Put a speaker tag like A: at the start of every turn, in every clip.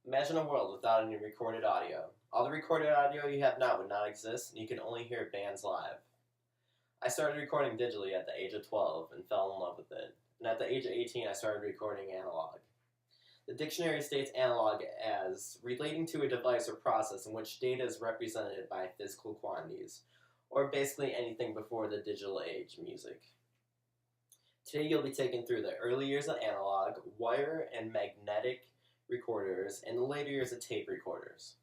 A: Imagine a world without any recorded audio. All the recorded audio you have now would not exist, and you can only hear bands live. I started recording digitally at the age of 12 and fell in love with it. And at the age of 18, I started recording analog. The dictionary states analog as relating to a device or process in which data is represented by physical quantities, or basically anything before the digital age music. Today you'll be taken through the early years of analog, wire and magnetic recorders, and the later years of tape recorders.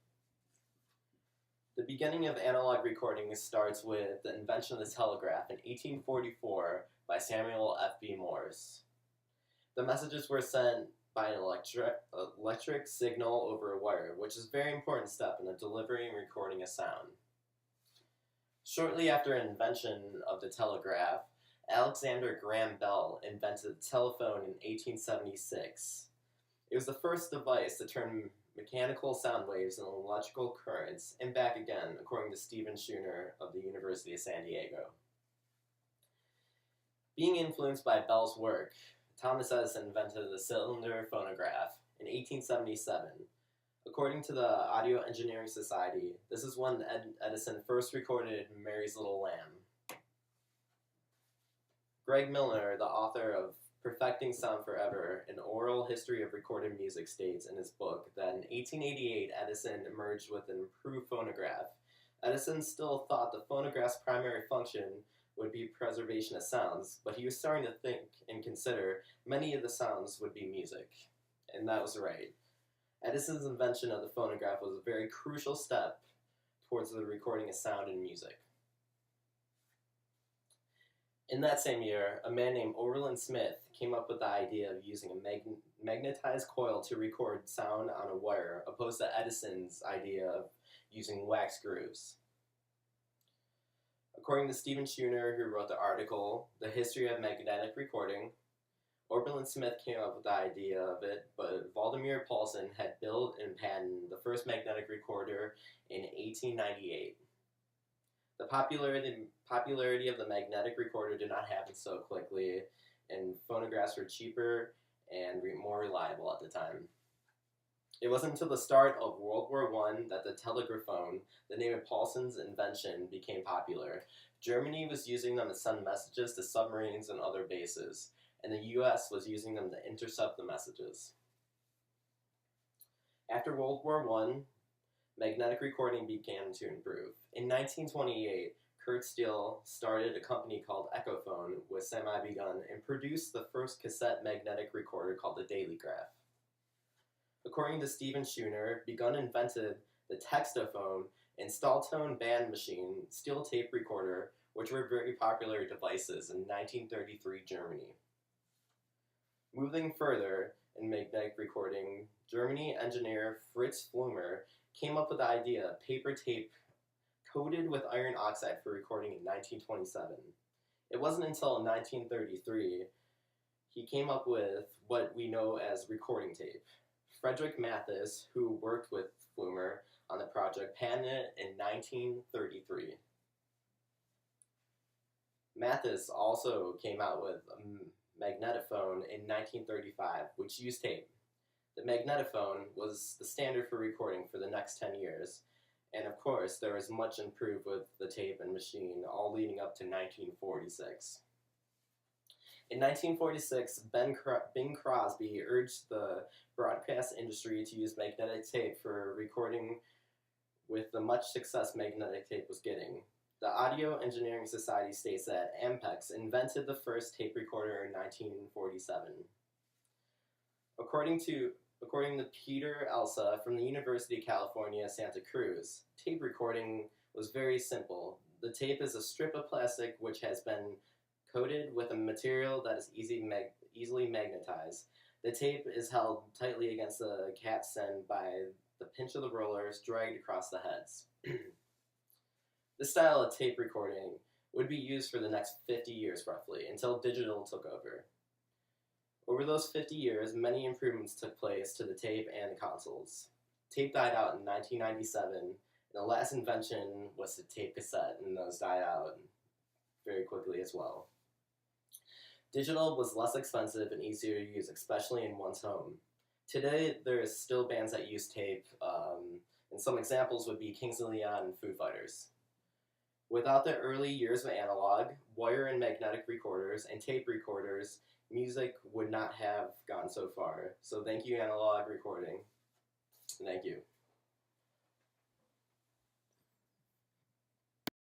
A: The beginning of analog recording starts with the invention of the telegraph in 1844 by Samuel F.B. Morse. The messages were sent by an electric signal over a wire, which is a very important step in the delivery and recording of sound. Shortly after the invention of the telegraph, Alexander Graham Bell invented the telephone in 1876. It was the first device to turn mechanical sound waves into electrical currents and back again, according to Stephen Schooner of the University of San Diego. Being influenced by Bell's work, Thomas Edison invented the cylinder phonograph in 1877. According to the Audio Engineering Society, this is when Edison first recorded Mary's Little Lamb. Greg Milner, the author of Perfecting Sound Forever, an oral history of recorded music, states in his book that in 1888 Edison emerged with an improved phonograph. Edison still thought the phonograph's primary function would be preservation of sounds, but he was starting to think and consider many of the sounds would be music. And that was right. Edison's invention of the phonograph was a very crucial step towards the recording of sound and music. In that same year, a man named Oberlin Smith came up with the idea of using a magnetized coil to record sound on a wire, opposed to Edison's idea of using wax grooves. According to Stephen Schooner, who wrote the article, The History of Magnetic Recording, Oberlin Smith came up with the idea of it, but Vladimir Paulson had built and patented the first magnetic recorder in 1898. The popularity of the magnetic recorder did not happen so quickly, and phonographs were cheaper and more reliable at the time. It wasn't until the start of World War I that the telegraphone, the name of Paulson's invention, became popular. Germany was using them to send messages to submarines and other bases, and the US was using them to intercept the messages. After World War I, magnetic recording began to improve. In 1928, Kurt Steele started a company called Echophone with semi-begun and produced the first cassette magnetic recorder called the Dailygraph. According to Stephen Schooner, Begun invented the Textophone and Stahltone band machine steel tape recorder, which were very popular devices in 1933 Germany. Moving further in magnetic recording, Germany engineer Fritz Flumer came up with the idea of paper tape coated with iron oxide for recording in 1927. It wasn't until 1933 he came up with what we know as recording tape. Frederick Mathis, who worked with Flumer on the project, patented it in 1933. Mathis also came out with a magnetophone in 1935, which used tape. The magnetophone was the standard for recording for the next 10 years, and of course there was much improved with the tape and machine, all leading up to 1946. In 1946, Bing Crosby urged the broadcast industry to use magnetic tape for recording with the much success magnetic tape was getting. The Audio Engineering Society states that Ampex invented the first tape recorder in 1947. According to Peter Elsa from the University of California, Santa Cruz, tape recording was very simple. The tape is a strip of plastic which has been coated with a material that is easily magnetized. The tape is held tightly against the capstan by the pinch of the rollers dragged across the heads. This style of tape recording would be used for the next 50 years roughly, until digital took over. Over those 50 years, many improvements took place to the tape and the consoles. Tape died out in 1997, and the last invention was the tape cassette, and those died out very quickly as well. Digital was less expensive and easier to use, especially in one's home. Today, there's still bands that use tape, and some examples would be Kings of Leon and Foo Fighters. Without the early years of analog, wire and magnetic recorders, and tape recorders, music would not have gone so far. So thank you, analog recording. Thank you.